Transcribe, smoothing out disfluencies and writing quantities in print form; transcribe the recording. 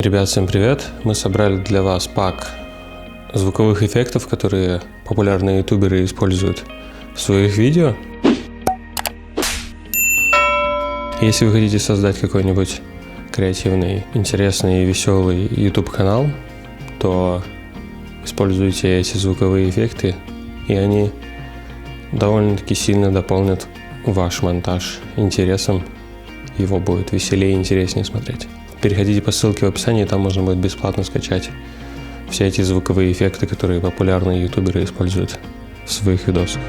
Ребят, всем привет! Мы собрали для вас пак звуковых эффектов, которые популярные ютуберы используют в своих видео. Если вы хотите создать какой-нибудь креативный, интересный и веселый YouTube канал, то используйте эти звуковые эффекты, и они довольно-таки сильно дополнят ваш монтаж интересом. Его будет веселее и интереснее смотреть. Переходите по ссылке в описании, там можно будет бесплатно скачать все эти звуковые эффекты, которые популярные ютуберы используют в своих видосах.